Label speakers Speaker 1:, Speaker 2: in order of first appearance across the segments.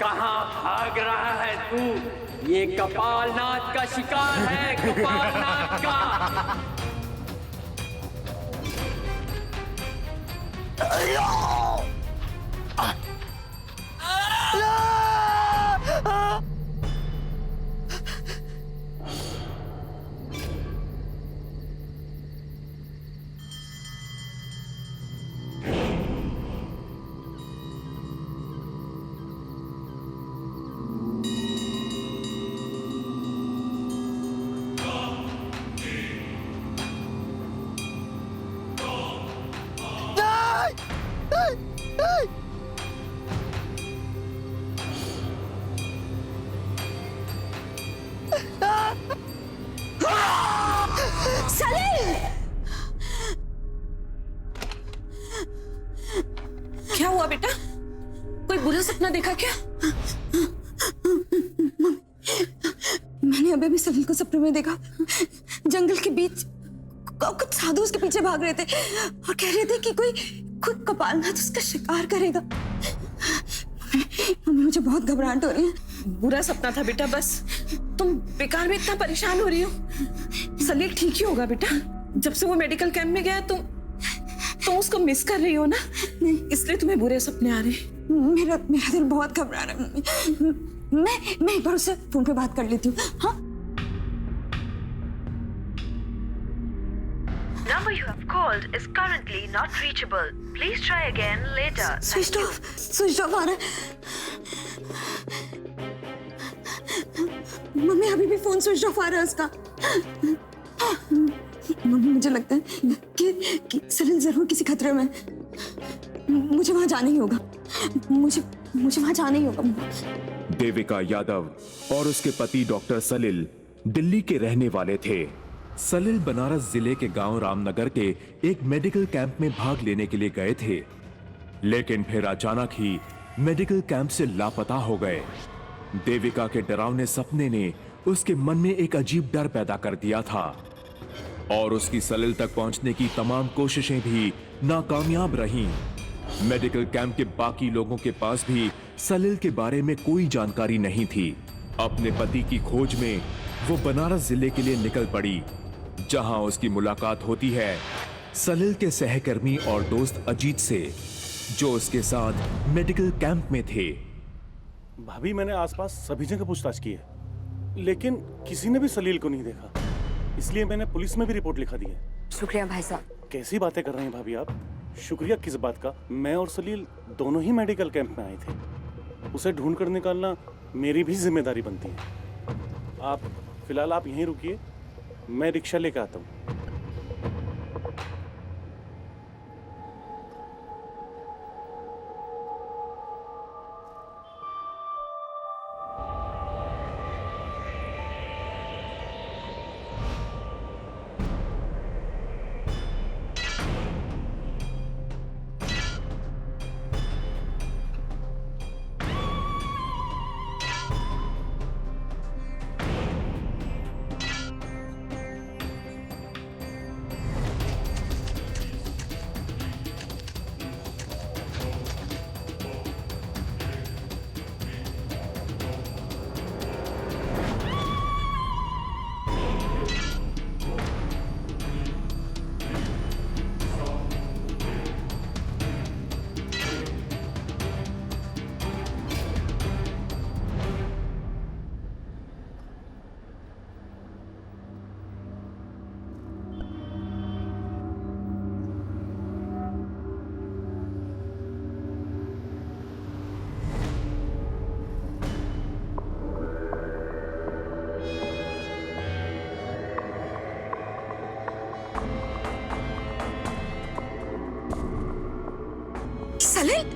Speaker 1: कहाँ भाग रहा है तू? ये कपालनाथ का शिकार है, कपालनाथ का।
Speaker 2: क्या हुआ बेटा? कोई बुरा सपना देखा क्या?
Speaker 3: मैंने अभी भी सलील को सपने में देखा। जंगल के बीच कुछ साधु उसके पीछे भाग रहे थे और कह रहे थे कि कोई कपालनाथ उसका शिकार करेगा। मम्मी मुझे बहुत घबराहट हो रही है।
Speaker 2: बुरा सपना था बेटा, बस तुम बेकार में इतना परेशान हो रही हो। सलील ठीक ही होगा बेटा। जब से वो मेडिकल कैंप में गया तुम उसको मिस कर रही हो ना, इसलिए तुम्हें बुरे सपने आ रहे।
Speaker 3: मेरा दिल बहुत घबरा रहा है। मैं एक बार उससे फोन पे बात कर लेती हूँ। हाँ,
Speaker 4: Number you have called is currently not reachable. Please try again later.
Speaker 3: Switch off आ रहा है। मम्मी अभी भी फोन स्विच ऑफ आ रहा है उसका। मम्मी मुझे लगता है कि सलील जरूर किसी खतरे में है। मुझे वहां जाना ही होगा। मुझे वहां जाना ही होगा।
Speaker 5: देविका यादव और उसके पति डॉक्टर सलील दिल्ली के रहने वाले थे। सलील बनारस जिले के गांव रामनगर के एक मेडिकल कैंप में भाग लेने के लिए गए थे, लेकिन फिर अचानक ही मेडिकल कैंप से लापता हो गए। देविका के डरावने सपने ने उसके मन में एक अजीब डर पैदा कर दिया था और उसकी सलील तक पहुंचने की तमाम कोशिशें भी नाकामयाब रहीं। मेडिकल कैंप के बाकी लोगों के पास भी सलील के बारे में कोई जानकारी नहीं थी। अपने पति की खोज में वो बनारस जिले के लिए निकल पड़ी, जहां उसकी मुलाकात होती है सलील के सहकर्मी और दोस्त अजीत से, जो उसके साथ मेडिकल कैंप में थे।
Speaker 6: भाभी, मैंने आसपास सभी जगह पूछताछ की है, लेकिन किसी ने भी सलील को नहीं देखा। इसलिए मैंने पुलिस में भी रिपोर्ट लिखा दी है।
Speaker 3: शुक्रिया भाई साहब।
Speaker 6: कैसी बातें कर रहे हैं भाभी आप? शुक्रिया किस बात का? मैं और सलील दोनों ही मेडिकल कैंप में आए थे। उसे ढूंढ कर निकालना मेरी भी जिम्मेदारी बनती है। आप फिलहाल आप यहीं रुकिए, मैं रिक्शा लेकर आता हूँ।
Speaker 3: सलील,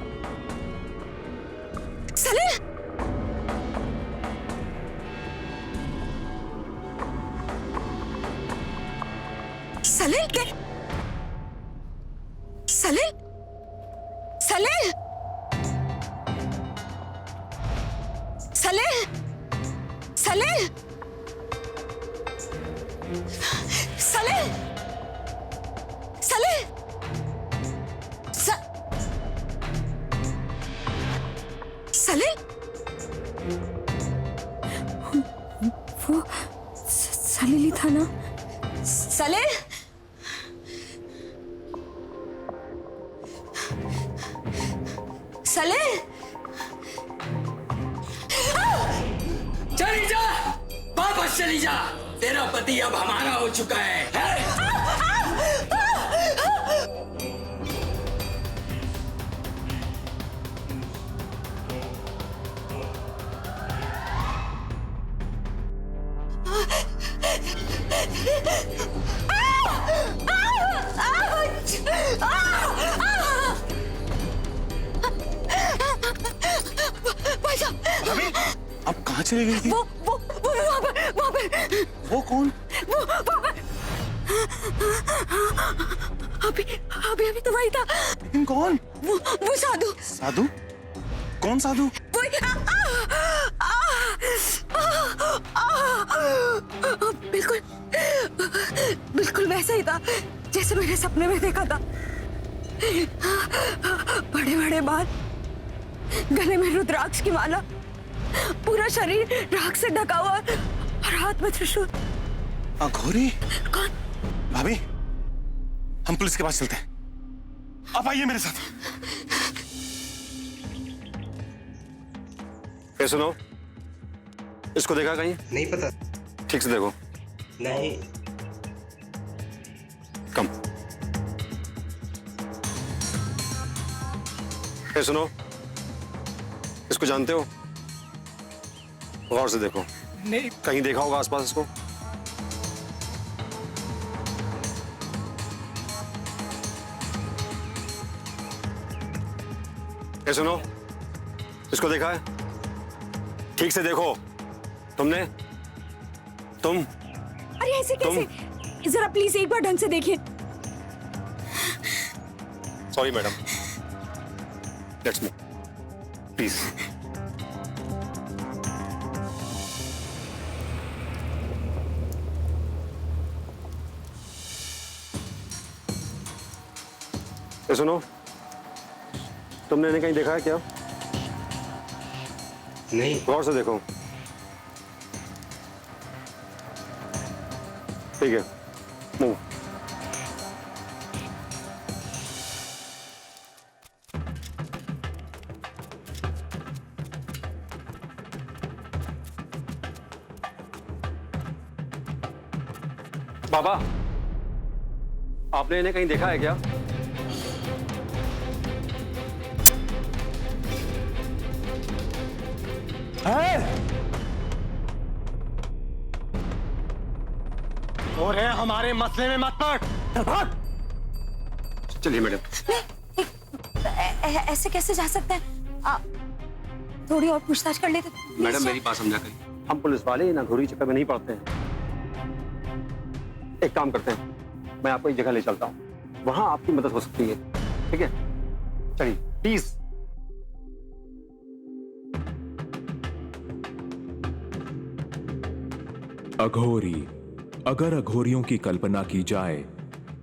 Speaker 3: सलील, सलील क्या? सलील, सलील, सलील, सलील, सलील! सलील! सलील! वो सलील ही था ना? सलील! सलील!
Speaker 1: चली जा, वापस चली जा। तेरा पति अब हमारा हो चुका है?
Speaker 6: भाभी, आप कहाँ चली गई थी?
Speaker 3: वो वहाँ पर
Speaker 6: वो कौन?
Speaker 3: अभी तो वही था।
Speaker 6: लेकिन कौन?
Speaker 3: वो साधु।
Speaker 6: साधु? कौन साधु?
Speaker 3: बिल्कुल बिल्कुल वैसा ही था जैसे मैंने सपने में देखा था। बड़े बड़े बाल, गले में रुद्राक्ष की माला, पूरा शरीर राख से ढका हुआ और हाथ में त्रिशूल।
Speaker 6: अघोरी?
Speaker 3: कौन?
Speaker 6: भाभी, हम पुलिस के पास चलते हैं। आप आइए मेरे साथ।
Speaker 7: ये सुनो, इसको देखा कहीं?
Speaker 8: नहीं पता।
Speaker 7: ठीक से देखो।
Speaker 8: नहीं।
Speaker 7: कम। ये सुनो, इसको जानते हो? गौर से देखो।
Speaker 8: नहीं।
Speaker 7: कहीं देखा होगा आसपास इसको? ये सुनो, इसको देखा है? ठीक से देखो। तुमने? तुम?
Speaker 3: अरे ऐसे कैसे? जरा प्लीज एक बार ढंग से देखिए।
Speaker 7: Sorry madam, let's move please. ये सुनो, तुमने इन्हें कहीं देखा है क्या?
Speaker 8: नहीं।
Speaker 7: गौर से देखो। ठीक है, मूव। बाबा, आपने इन्हें कहीं देखा है क्या?
Speaker 6: और है हमारे मसले में मत पड़।
Speaker 7: चलिए मैडम।
Speaker 3: ऐसे कैसे जा सकते हैं? थोड़ी और पूछताछ कर लेते।
Speaker 7: मैडम मेरी बात समझा करिए, हम पुलिस वाले ना घोरी चक्कर में नहीं पड़ते हैं। एक काम करते हैं, मैं आपको एक जगह ले चलता हूँ, वहां आपकी मदद हो सकती है। ठीक है, चलिए प्लीज।
Speaker 5: अघोरी। अगर अघोरियों की कल्पना की जाए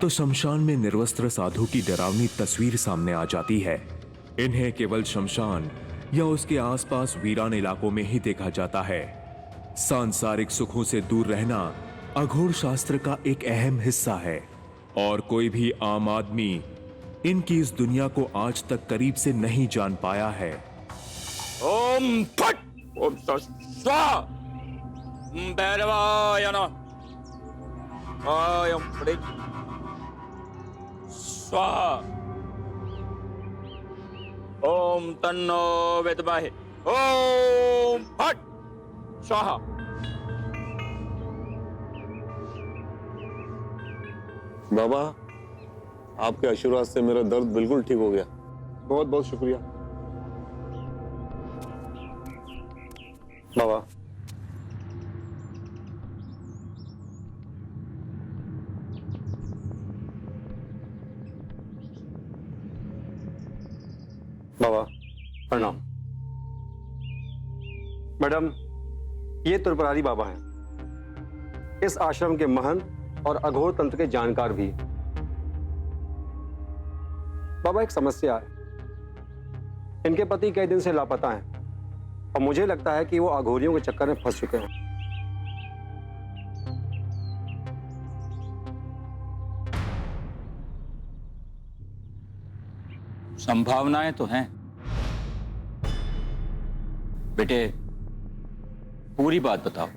Speaker 5: तो शमशान में निर्वस्त्र साधु की डरावनी तस्वीर सामने आ जाती है। इन्हें केवल शमशान या उसके आसपास वीरान इलाकों में ही देखा जाता है। सांसारिक सुखों से दूर रहना अघोर शास्त्र का एक अहम हिस्सा है और कोई भी आम आदमी इनकी इस दुनिया को आज तक करीब से नहीं जान पाया है।
Speaker 1: ओम फट ओम स्वाहा भैरवाय नमः ओम फट स्वाहा ओम तन्नो विद्महे ओम फट स्वाहा।
Speaker 7: बाबा, आपके आशीर्वाद से मेरा दर्द बिल्कुल ठीक हो गया। बहुत बहुत शुक्रिया बाबा। बाबा प्रणाम। मैडम, ये त्रिपुरारी बाबा हैं। इस आश्रम के महंत और अघोर तंत्र के जानकार भी हैं। बाबा, एक समस्या है। इनके पति कई दिन से लापता हैं और मुझे लगता है कि वो अघोरियों के चक्कर में फंस चुके हैं।
Speaker 8: संभावनाएं तो हैं बेटे, पूरी बात बताओ।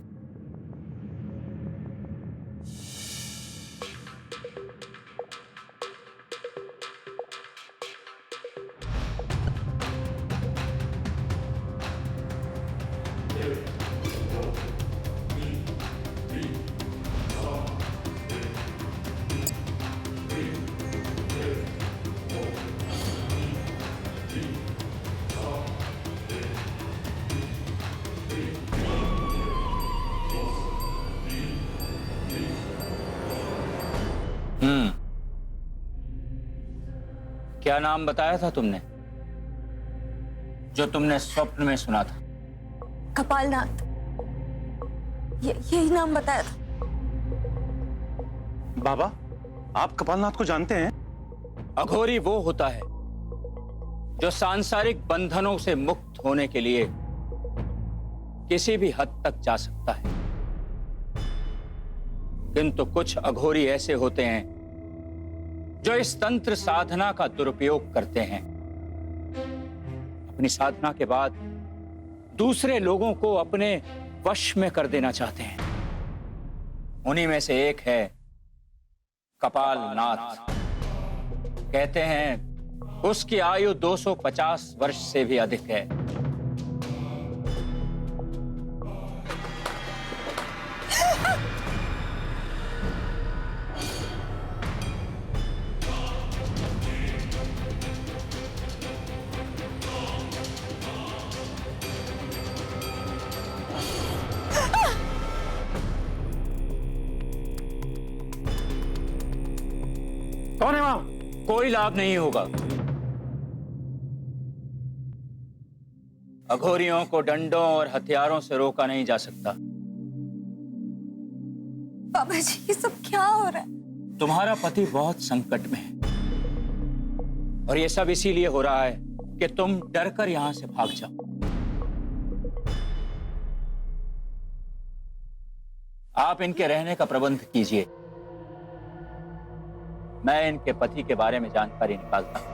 Speaker 8: क्या नाम बताया था तुमने जो तुमने स्वप्न में सुना था?
Speaker 3: कपालनाथ, यही नाम बताया था।
Speaker 6: बाबा, आप कपालनाथ को जानते हैं?
Speaker 8: अघोरी वो होता है जो सांसारिक बंधनों से मुक्त होने के लिए किसी भी हद तक जा सकता है, किंतु कुछ अघोरी ऐसे होते हैं जो इस तंत्र साधना का दुरुपयोग करते हैं। अपनी साधना के बाद दूसरे लोगों को अपने वश में कर देना चाहते हैं। उन्हीं में से एक है कपालनाथ। कहते हैं उसकी आयु 250 वर्ष से भी अधिक है।
Speaker 7: कौन है वहां?
Speaker 8: कोई लाभ नहीं होगा। अघोरियों को डंडों और हथियारों से रोका नहीं जा सकता।
Speaker 3: बाबा जी, ये सब क्या हो रहा है?
Speaker 8: तुम्हारा पति बहुत संकट में है और ये सब इसीलिए हो रहा है कि तुम डरकर यहां से भाग जाओ। आप इनके रहने का प्रबंध कीजिए, मैं इनके पति के बारे में जानकारी निकालता हूं।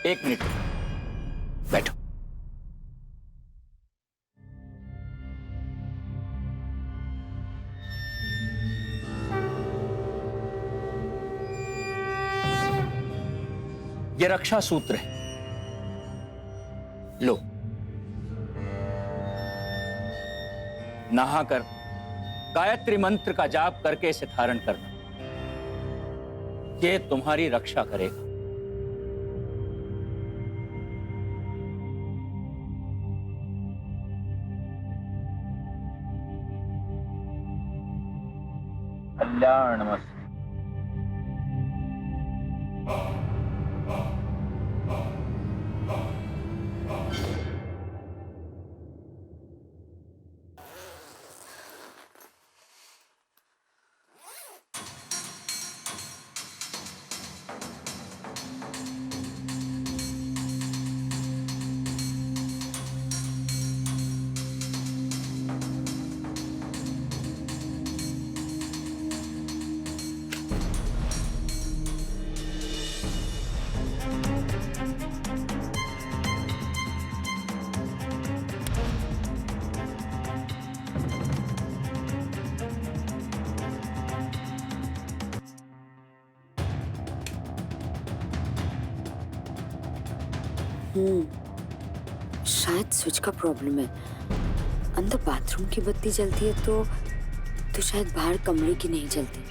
Speaker 8: 1 मिनट बैठो। ये रक्षा सूत्र है, लो। नहाकर गायत्री मंत्र का जाप करके इसे धारण करना, ये तुम्हारी रक्षा करेगा। कल्याणमस्तु।
Speaker 9: शायद स्विच का प्रॉब्लम है। अंदर बाथरूम की बत्ती जलती है तो शायद बाहर कमरे की नहीं जलती।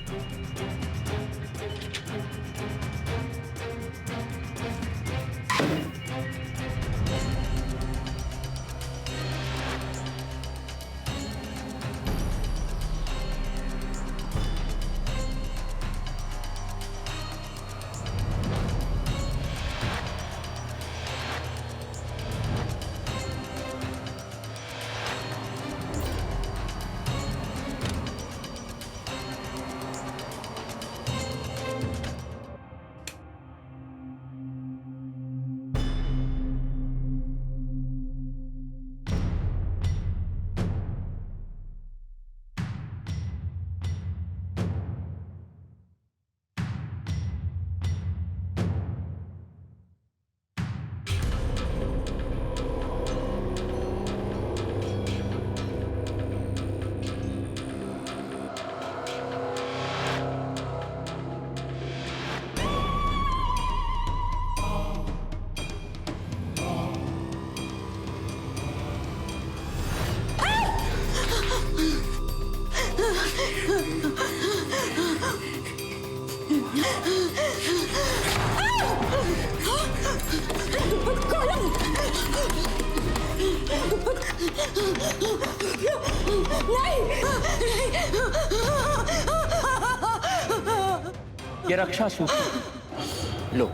Speaker 8: ये रक्षा सूत्र लो,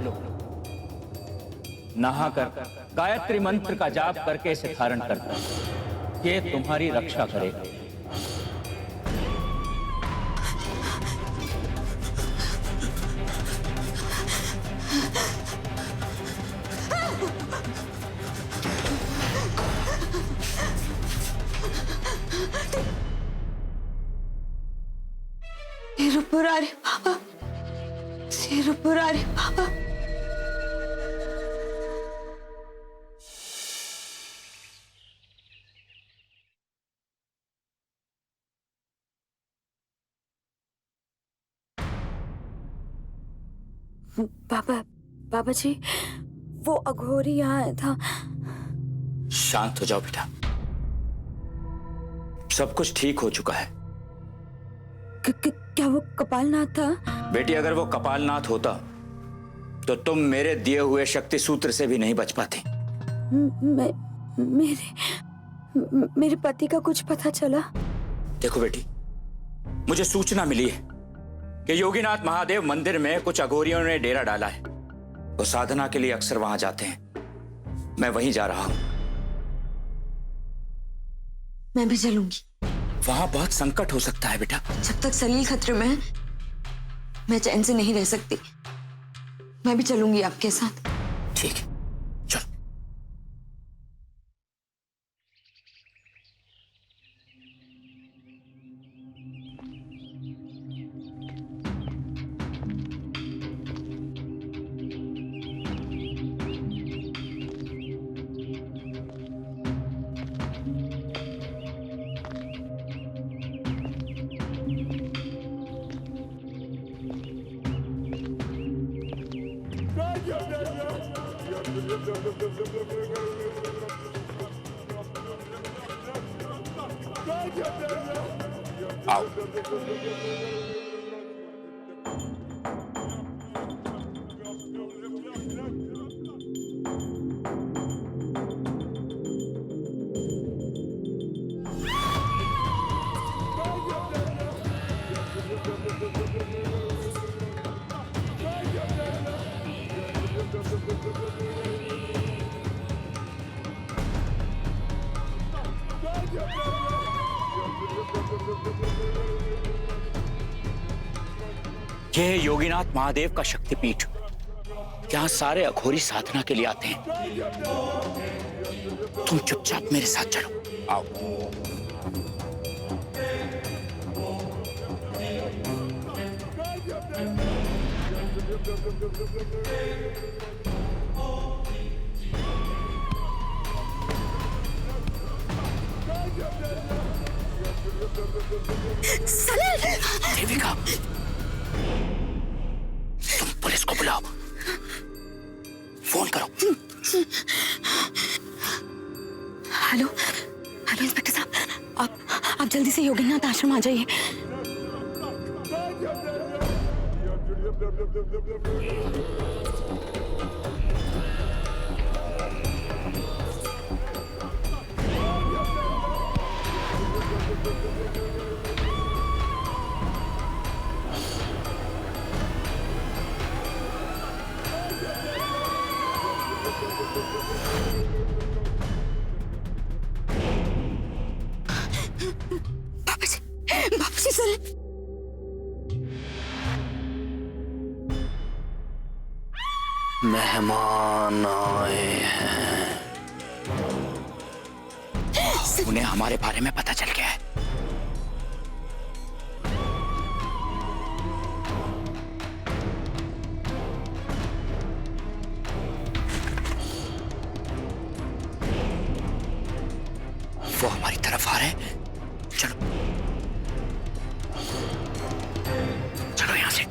Speaker 8: नहाकर गायत्री मंत्र का जाप करके इसे धारण करता है। ये तुम्हारी रक्षा करेगा।
Speaker 3: सिरुपुरारी बाबा, सिरुपुरारी बाबा।
Speaker 9: बाबा जी, वो अघोरी यहाँ आया था।
Speaker 8: शांत हो जाओ बेटा, सब कुछ ठीक हो चुका है।
Speaker 9: क्या वो कपालनाथ था?
Speaker 8: बेटी, अगर वो कपालनाथ होता तो तुम मेरे दिए हुए शक्ति सूत्र से भी नहीं बच पाती।
Speaker 9: मेरे पति का कुछ पता चला?
Speaker 8: देखो बेटी, मुझे सूचना मिली है कि योगीनाथ महादेव मंदिर में कुछ अघोरियों ने डेरा डाला है। वो साधना के लिए अक्सर वहां जाते हैं। मैं वहीं जा रहा हूं।
Speaker 3: मैं भी चलूंगी।
Speaker 8: वहां बहुत संकट हो सकता है बेटा।
Speaker 3: जब तक सलील खतरे में है, मैं चैन से नहीं रह सकती। मैं भी चलूंगी आपके साथ।
Speaker 8: ठीक है, चलो। आओ। यह है योगीनाथ महादेव का शक्तिपीठ। यहाँ सारे अघोरी साधना के लिए आते हैं। तुम चुपचाप मेरे साथ चलो। आओ। देविका, तुम पुलिस को बुलाओ, फोन करो।
Speaker 3: हेलो हेलो इंस्पेक्टर साहब, आप जल्दी से योगीनाथ आश्रम आ जाइए। बाबूजी सर,
Speaker 8: मेहमान आए हैं। उन्हें हमारे बारे में पता चल गया है। वो हमारी तरफ आ रहे हैं। चलो चलो यहां से।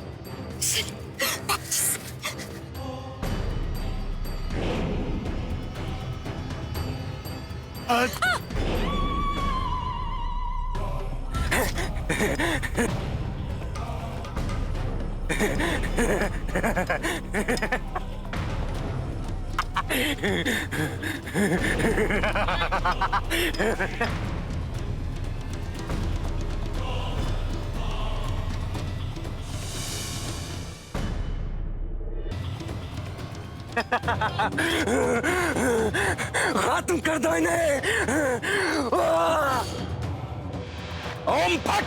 Speaker 8: खत्म कर दो इन्हें। ओम फट।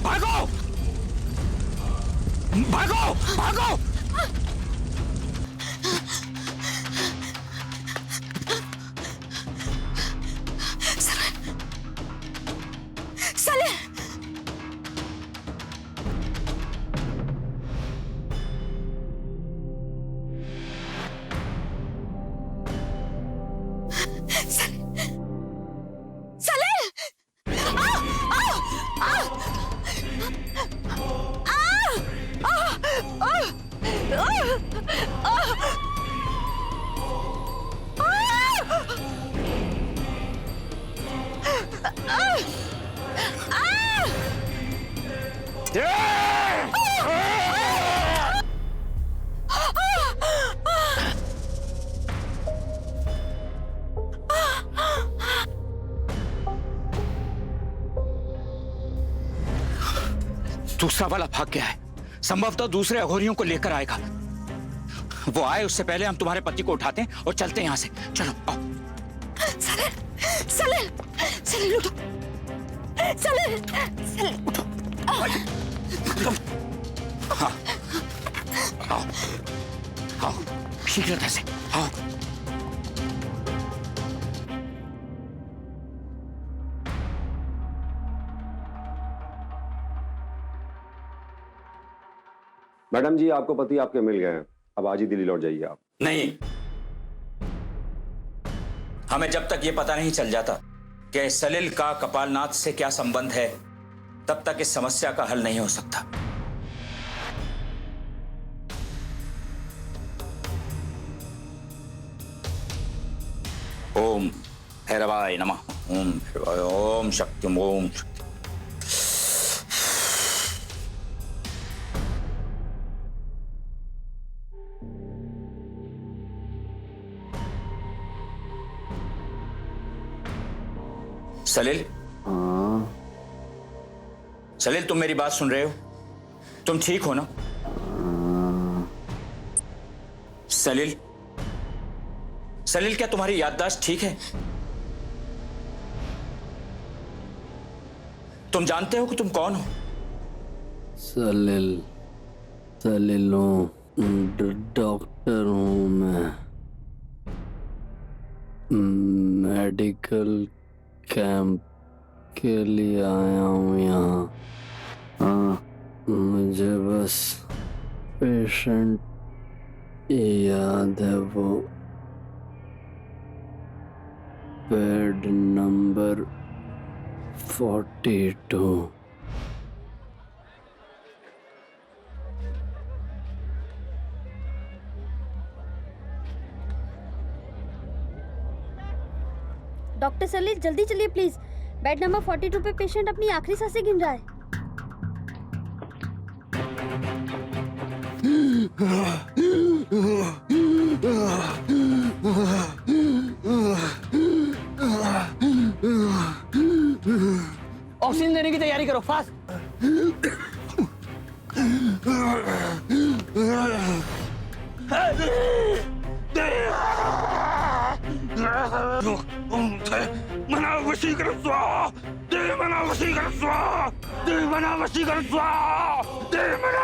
Speaker 8: भागो भागो भागो।
Speaker 3: सलील
Speaker 8: दूसरा वाला भाग गया है, संभवतः दूसरे अघोरियों को लेकर आएगा। वो आए उससे पहले हम तुम्हारे पति को उठाते हैं और चलते हैं यहाँ से। चलो आओ।
Speaker 3: सलील सलील उठो। सलील सलील उठो।
Speaker 8: हाँ आओ आओ शीघ्रता से आओ।
Speaker 7: मैडम जी, आपको पति आपके मिल गए हैं, अब आज ही दिल्ली लौट जाइए आप।
Speaker 8: नहीं, हमें जब तक ये पता नहीं चल जाता कि सलील का कपालनाथ से क्या संबंध है, तब तक इस समस्या का हल नहीं हो सकता। ओम भैरवाय नमः। ओम भैरवाय। ओम शक्ति। ओम शक्ति। सलील, सलील तुम मेरी बात सुन रहे हो? तुम ठीक हो ना? सलील, सलील क्या तुम्हारी याददाश्त ठीक है? तुम जानते हो कि तुम कौन हो?
Speaker 1: सलील, सलील डॉक्टर हूं मैं। मेडिकल कैंप के लिए आया हूँ यहाँ। हाँ, मुझे बस पेशेंट याद है, वो बेड नंबर 42।
Speaker 10: डॉक्टर सलील जल्दी चलिए प्लीज। बेड नंबर 42 पे पेशेंट अपनी आखिरी सांसें गिन रहा है।
Speaker 1: ऑक्सीजन देने की तैयारी करो, फास्ट।
Speaker 8: मना वशीकरण स्वाहा, देव मना वशीकरण स्वाहा, देव मना वशीकरण स्वाहा, देव मना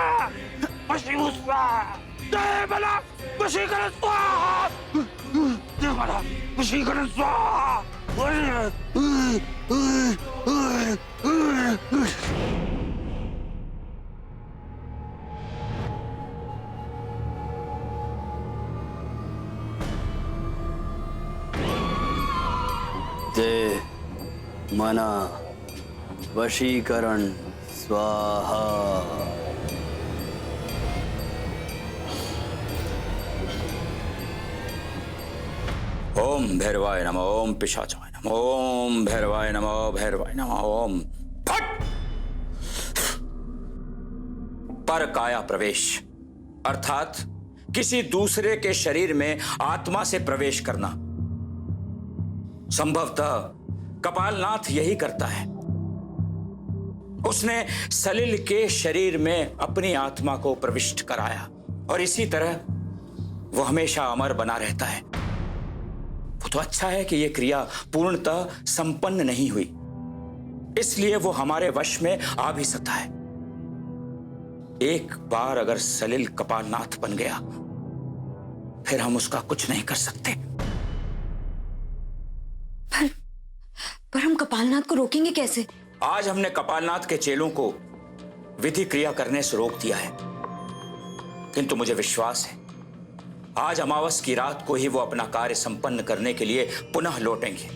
Speaker 8: वशीकरण स्वाहा, देव मना वशीकरण स्वाहा, देव मना वशीकरण स्वाहा।
Speaker 1: मना, वशीकरण, स्वाहा।
Speaker 8: ओम भैरवाय नमः, ओम पिशाचाय नमः, ओम भैरवाय नमः, भैरवाय नमः, ओम फट। पर काया प्रवेश अर्थात किसी दूसरे के शरीर में आत्मा से प्रवेश करना। संभवतः कपालनाथ यही करता है। उसने सलिल के शरीर में अपनी आत्मा को प्रविष्ट कराया और इसी तरह वो हमेशा अमर बना रहता है। वो तो अच्छा है कि यह क्रिया पूर्णतः संपन्न नहीं हुई, इसलिए वो हमारे वश में आ भी सकता है। एक बार अगर सलिल कपालनाथ बन गया फिर हम उसका कुछ नहीं कर सकते।
Speaker 3: पर हम कपालनाथ को रोकेंगे कैसे?
Speaker 8: आज हमने कपालनाथ के चेलों को विधि क्रिया करने से रोक दिया है, किंतु मुझे विश्वास है आज अमावस की रात को ही वो अपना कार्य संपन्न करने के लिए पुनः लौटेंगे।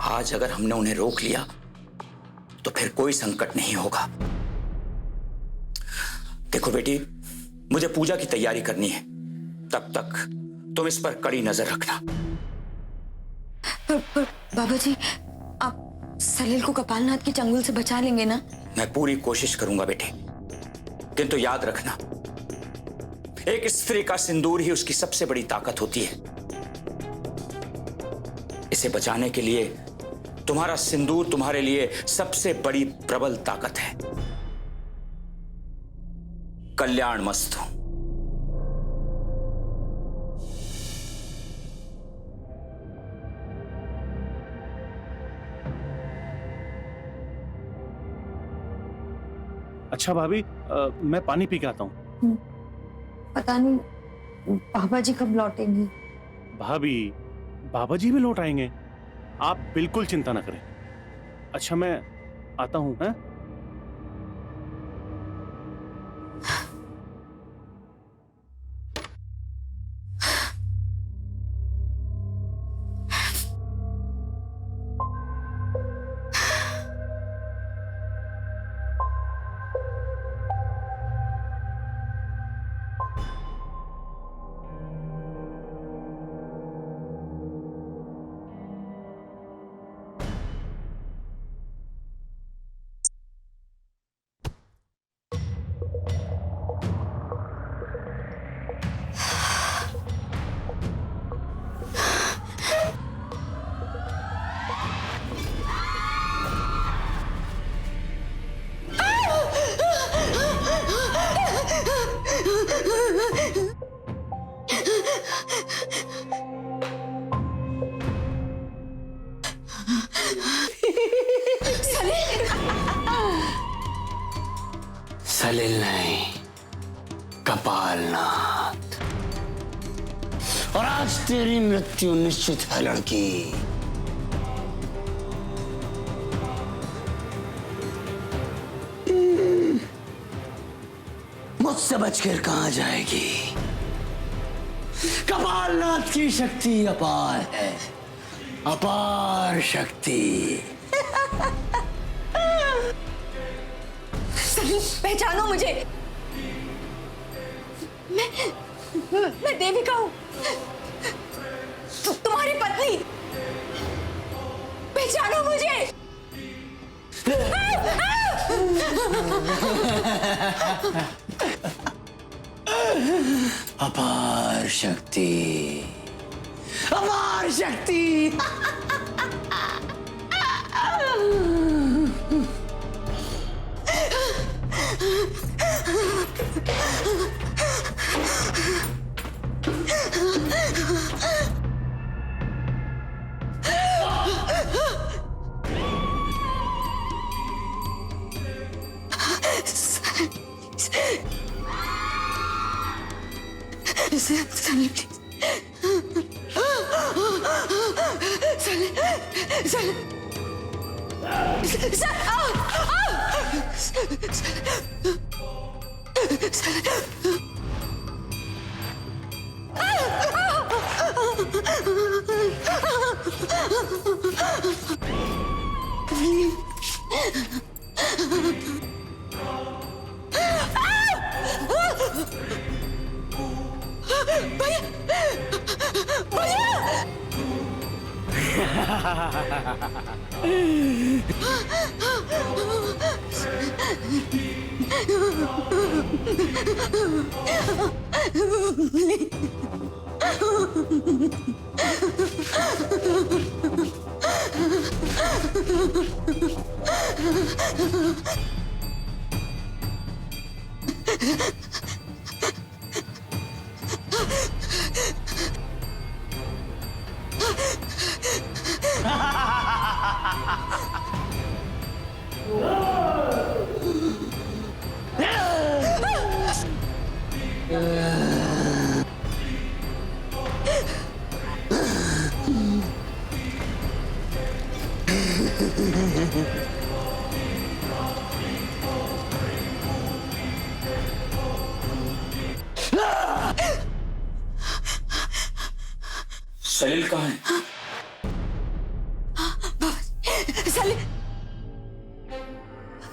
Speaker 8: आज अगर हमने उन्हें रोक लिया तो फिर कोई संकट नहीं होगा। देखो बेटी, मुझे पूजा की तैयारी करनी है, तब तक तुम इस पर कड़ी नजर रखना।
Speaker 3: पर बाबा जी, आप सलील को कपालनाथ के चंगुल से बचा लेंगे ना?
Speaker 8: मैं पूरी कोशिश करूंगा बेटे, किंतु याद रखना एक स्त्री का सिंदूर ही उसकी सबसे बड़ी ताकत होती है। इसे बचाने के लिए तुम्हारा सिंदूर तुम्हारे लिए सबसे बड़ी प्रबल ताकत है। कल्याण मस्तु।
Speaker 6: अच्छा भाभी, मैं पानी पी के आता हूँ।
Speaker 3: पता नहीं बाबा जी कब लौटेंगे।
Speaker 6: भाभी, बाबा जी भी लौट आएंगे, आप बिल्कुल चिंता ना करें। अच्छा, मैं आता हूँ। हैं?
Speaker 1: सलिल नहीं, कपालनाथ। और आज तेरी मृत्यु निश्चित है लड़की। मुझसे बचकर कहां जाएगी? कपालनाथ की शक्ति अपार है, अपार शक्ति।
Speaker 3: सलील, पहचानो मुझे। मैं देविका हूँ, तुम्हारी पत्नी। पहचानो मुझे।
Speaker 1: अपार शक्ति, अपार शक्ति।
Speaker 3: सलील, सलील। भैया भैया
Speaker 8: सलील कहाँ है?
Speaker 3: सलील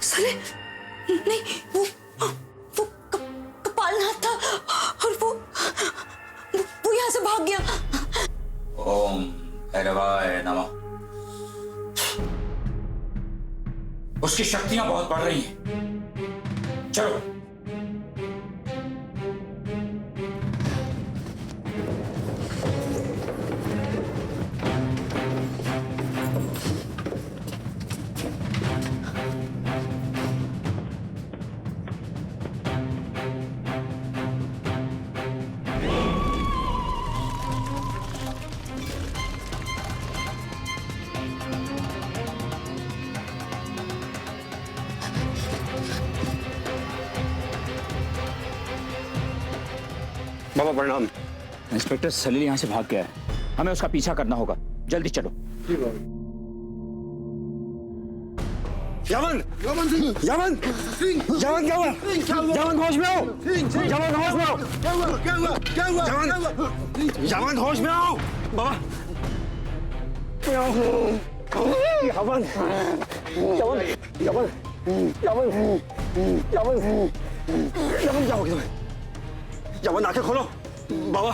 Speaker 3: सलील नहीं, वो कपालनाथ था और वो यहाँ से भाग गया।
Speaker 8: ओम भैरवाय नमः। उसकी शक्तियां बहुत बढ़ रही हैं। चलो।
Speaker 7: बाबा प्रणाम।
Speaker 8: इंस्पेक्टर सलील यहाँ से भाग गया है, हमें उसका पीछा करना होगा। जल्दी चलो।
Speaker 7: यमन यमन यमन यमन यमन होश में आओ। यमन होश में आओ। यमन होश में आओ। बाबा यमन यमन यमन यमन यमन यमन क्या हो गया? यमन आंखें खोलो बाबा।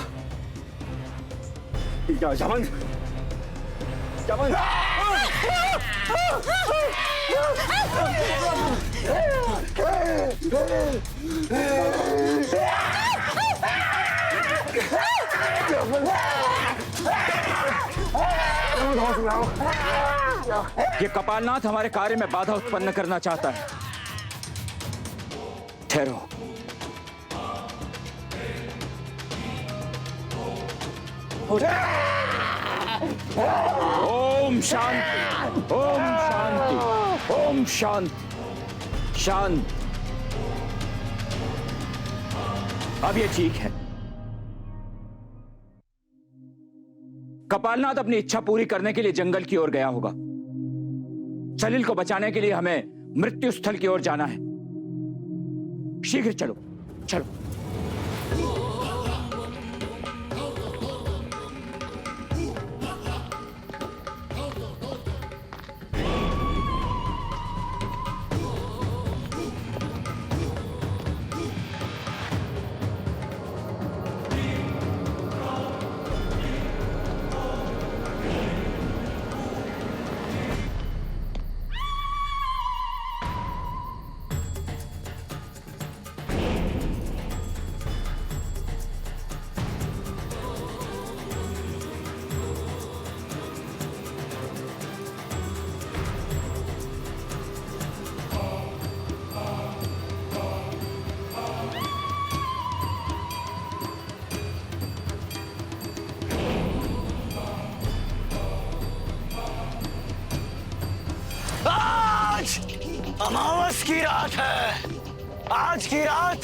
Speaker 7: यमन यमन
Speaker 8: ये कपालनाथ हमारे कार्य में बाधा उत्पन्न करना चाहता है। ठहरो। ओम शांति, ओम शांति, ओम शांति, शांत। अब ये ठीक है। कपालनाथ अपनी इच्छा पूरी करने के लिए जंगल की ओर गया होगा। सलील को बचाने के लिए हमें मृत्यु स्थल की ओर जाना है। शीघ्र चलो, चलो।
Speaker 11: अमावस की रात है। आज की रात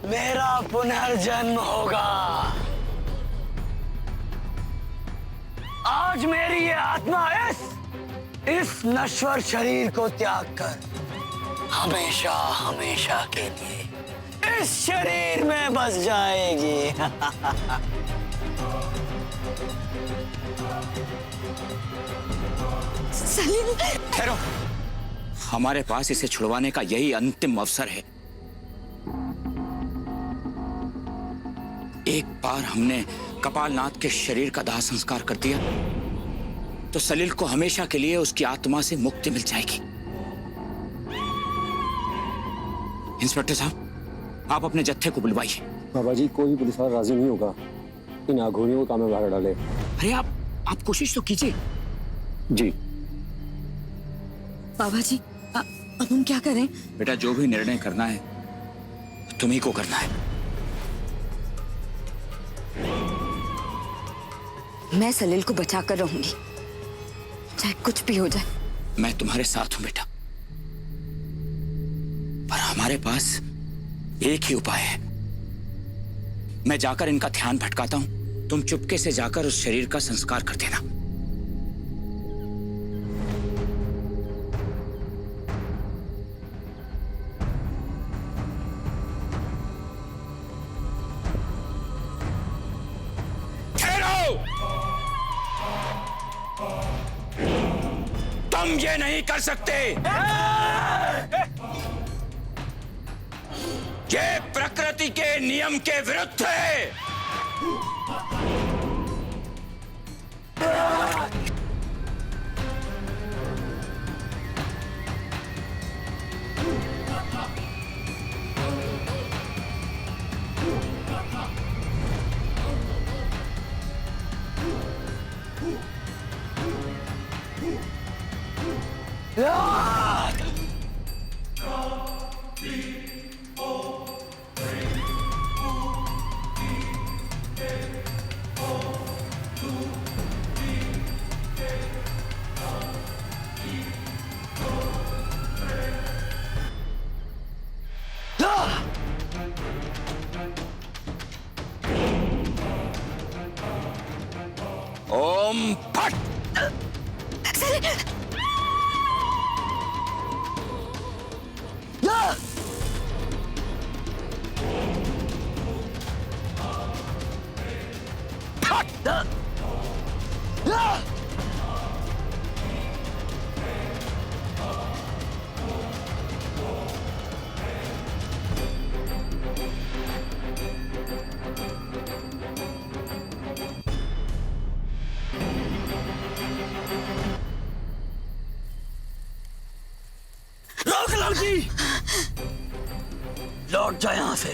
Speaker 11: मेरा पुनर्जन्म होगा। आज मेरी ये आत्मा इस नश्वर शरीर को त्याग कर हमेशा हमेशा के लिए इस शरीर में बस जाएगी।
Speaker 3: सलील
Speaker 8: ठहरो। हमारे पास इसे छुड़वाने का यही अंतिम अवसर है। एक बार हमने कपालनाथ के शरीर का दाह संस्कार कर दिया तो सलील को हमेशा के लिए उसकी आत्मा से मुक्ति मिल जाएगी। इंस्पेक्टर साहब, आप अपने जत्थे को बुलवाइए।
Speaker 7: बाबा जी, कोई भी पुलिस वाला राजी नहीं होगा इन आघोरियों को काम में बाहर डाले।
Speaker 8: अरे आप कोशिश तो कीजिए।
Speaker 7: जी
Speaker 3: बाबा जी, अब हम क्या करें?
Speaker 8: बेटा, जो भी निर्णय करना है तुम्ही को करना है।
Speaker 3: मैं सलील को बचा कर रहूंगी, चाहे कुछ भी हो जाए।
Speaker 8: मैं तुम्हारे साथ हूं बेटा, पर हमारे पास एक ही उपाय है। मैं जाकर इनका ध्यान भटकाता हूं, तुम चुपके से जाकर उस शरीर का संस्कार कर देना। तुम ये नहीं कर सकते। ये प्रकृति के नियम के विरुद्ध है। ओम फट।
Speaker 11: लौट जा यहाँ से,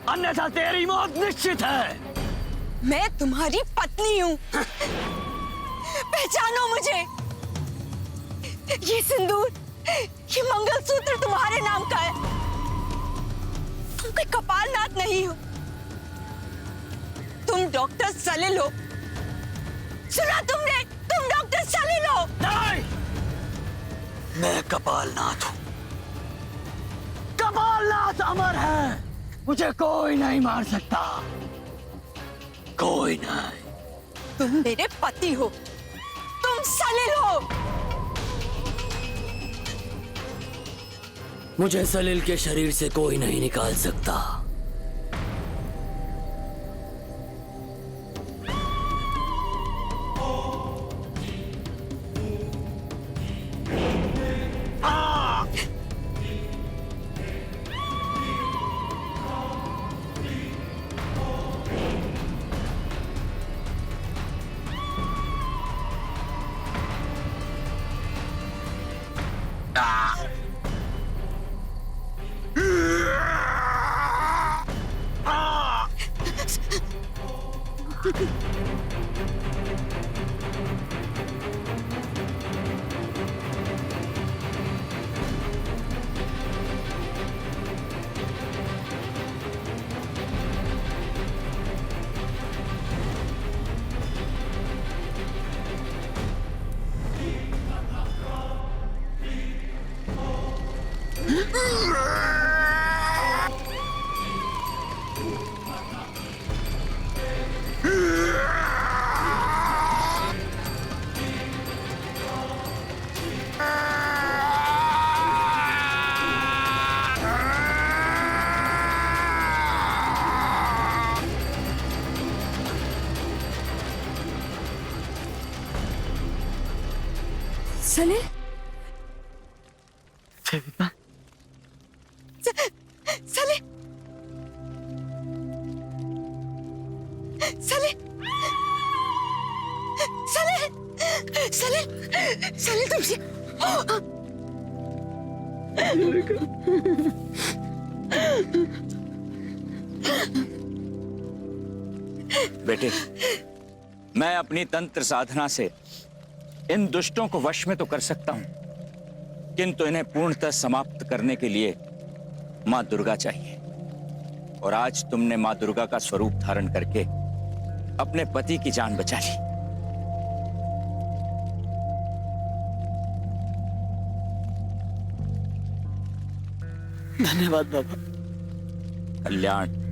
Speaker 11: अन्यथा तेरी मौत निश्चित है।
Speaker 3: मैं तुम्हारी पत्नी हूँ, पहचानो मुझे। ये सिंदूर, ये मंगलसूत्र तुम्हारे नाम का है। तुम कोई कपालनाथ नहीं हो, तुम डॉक्टर सलील हो। सुना तुमने? तुम डॉक्टर सलील हो।
Speaker 11: नहीं, मैं कपालनाथ हूँ। कपालनाथ अमर है, मुझे कोई नहीं मार सकता, कोई नहीं।
Speaker 3: तुम मेरे पति हो, तुम सलील हो।
Speaker 11: मुझे सलील के शरीर से कोई नहीं निकाल सकता।
Speaker 3: सलील,
Speaker 11: सेविका,
Speaker 3: सलील, सलील, सलील, सलील, सलील तुम
Speaker 8: बेटे, मैं अपनी तंत्र साधना से इन दुष्टों को वश में तो कर सकता हूं, किंतु इन्हें पूर्णतः समाप्त करने के लिए मां दुर्गा चाहिए। और आज तुमने मां दुर्गा का स्वरूप धारण करके अपने पति की जान बचा ली।
Speaker 11: धन्यवाद बाबा।
Speaker 8: कल्याण।